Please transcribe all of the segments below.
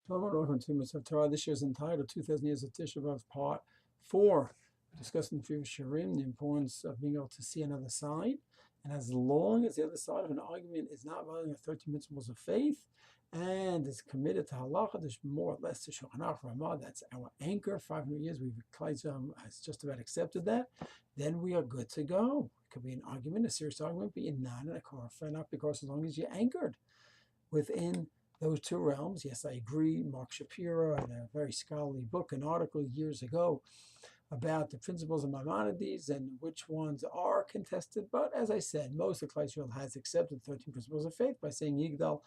Shalom and welcome to Mitzvah Torah. This year's entitled 2000 Years of Tisha B'Av Part 4. We discussed in the previous shirim the importance of being able to see another side. And as long as the other side of an argument is not violating the 13 principles of faith and is committed to halacha, there's more or less to Shulchan Aruch Ramah, that's our anchor. 500 years, has just about accepted that. Then we are good to go. It could be an argument, a serious argument, but you're not in a korfa, not because as long as you're anchored within those two realms. Yes, I agree. Mark Shapiro had a very scholarly book, an article years ago about the principles of Maimonides and which ones are contested. But as I said, most of Klal Yisrael has accepted the 13 principles of faith by saying Yigdal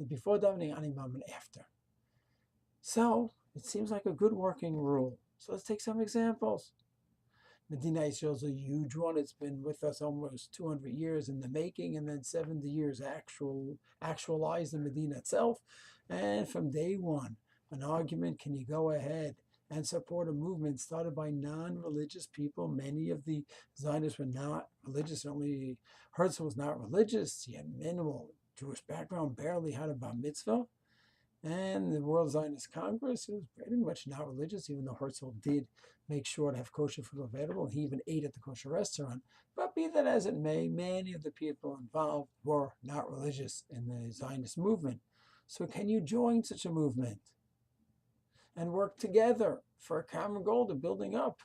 before davening, Ani Mammon after. So it seems like a good working rule. So let's take some examples. Medina Israel is a huge one. It's been with us almost 200 years in the making, and then 70 years actualized in Medina itself. And from day one, an argument, can you go ahead and support a movement started by non-religious people? Many of the Zionists were not religious. Only Herzl was not religious. He had minimal Jewish background, barely had a bar mitzvah. And the World Zionist Congress was pretty much not religious, even though Herzl did make sure to have kosher food available. He even ate at the kosher restaurant. But be that as it may, many of the people involved were not religious in the Zionist movement. So can you join such a movement and work together for a common goal of building up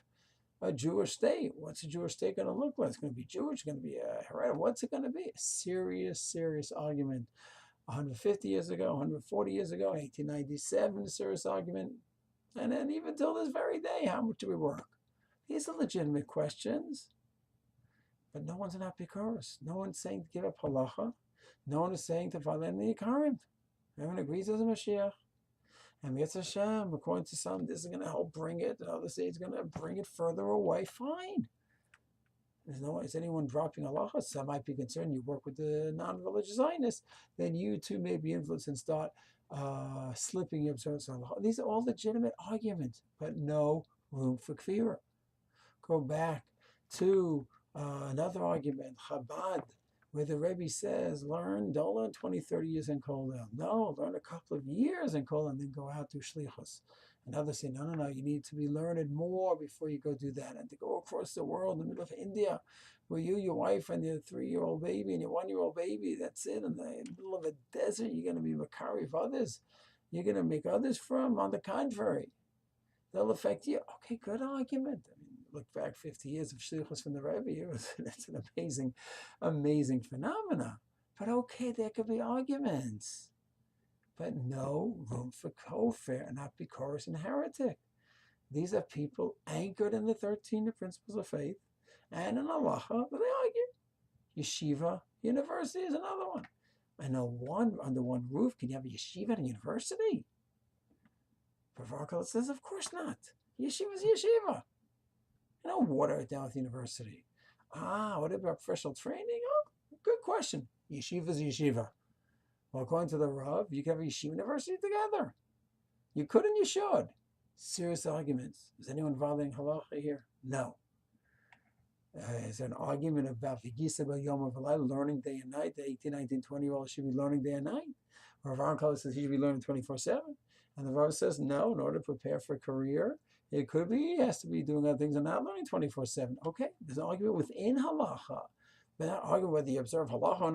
a Jewish state? What's a Jewish state going to look like? It's going to be Jewish, it's going to be a heretical. What's it going to be? A serious, serious argument. 150 years ago, 140 years ago, 1897, a serious argument. And then even till this very day, how much do we work? These are legitimate questions. But no one's an apikoros. No one's saying to give up halacha. No one is saying to violate the ikarim. Everyone agrees as a Mashiach. And Mitzvah Hashem, according to some, this is going to help bring it. And others say it's going to bring it further away. Fine. Is anyone dropping halacha? Some might be concerned. You work with the non-religious Zionists, then you too may be influenced and start slipping your observance on halacha. These are all legitimate arguments, but no room for kfira. Go back to another argument, Chabad, where the Rebbe says, don't learn 20, 30 years in Kollel. No, learn a couple of years in Kollel and then go out to Shlichus. And others say, no, you need to be learned more before you go do that. And to go across the world in the middle of India, where you, your wife, and your 3-year-old baby and your 1-year-old baby, that's it. In the middle of a desert, you're going to be Makari of others. You're going to make others from. On the contrary, they'll affect you. Okay, good argument. I mean, look back 50 years of shlichus from the Rebbe. That's an amazing, amazing phenomena. But okay, there could be arguments. But no room for kofir, not bikoros and heretic. These are people anchored in the 13 principles of faith and in halacha, but they argue. Yeshiva university is another one. And under one roof, can you have a yeshiva and a university? Bavarkal says, of course not. Yeshiva's yeshiva. You don't water it down with university. What about professional training? Oh, good question. Yeshiva's yeshiva. Well, according to the Rav, you can have a yeshiva university together. You could and you should. Serious arguments. Is anyone violating halacha here? No. Is there an argument about Vigisa Yom Avalai, learning day and night? The 18, 19, 20-year-old should be learning day and night? Or Rav Ankal says he should be learning 24/7? And the Rav says no, in order to prepare for a career, it could be he has to be doing other things and not learning 24/7. Okay, there's an argument within halacha, but not arguing whether you observe halacha or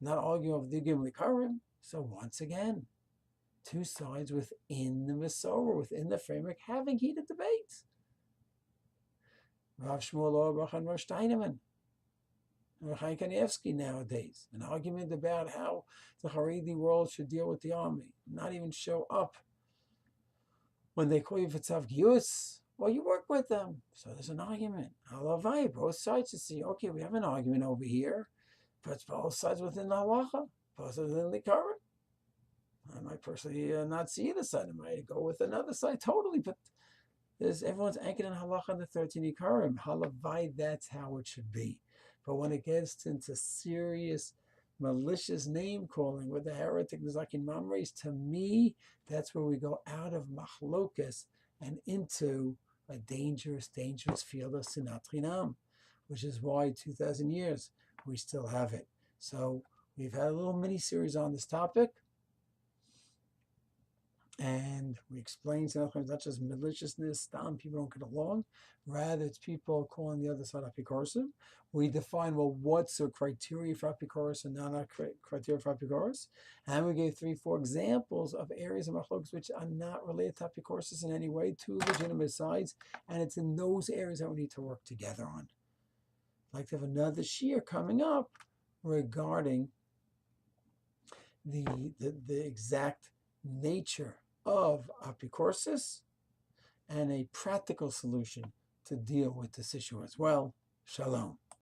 not arguing over the Gimli Karim. So once again, two sides within the Masorah, within the framework, having heated debates. Rav Shmuel Auerbach and Rav Steinemann, Rav Chaim Kanievsky nowadays, an argument about how the Haredi world should deal with the army, not even show up when they call you for tzav giyus. Well, you work with them, so there's an argument. Halavai, both sides to see. Okay, we have an argument over here, but it's both sides within the halacha, both within the Karim. I might personally not see either side. I might go with another side totally, but everyone's anchored in halacha and the 13 ikarim. Halavai, that's how it should be. But when it gets into serious, malicious name calling with the heretic Nizakin Mamres, to me, that's where we go out of machlokas and into a dangerous, dangerous field of sinat chinam, which is why 2,000 years we still have it. So we've had a little mini series on this topic. And we explain sometimes not just maliciousness, people don't get along. Rather, it's people calling the other side apikorsim. We define, well, what's the criteria for apikoros and non-criteria for apikoros. And we gave 4 examples of areas of machlokas which are not related to apikoros in any way, 2 legitimate sides. And it's in those areas that we need to work together on. I'd like to have another shiur coming up regarding the exact nature of apicorsis and a practical solution to deal with this issue as well. Shalom.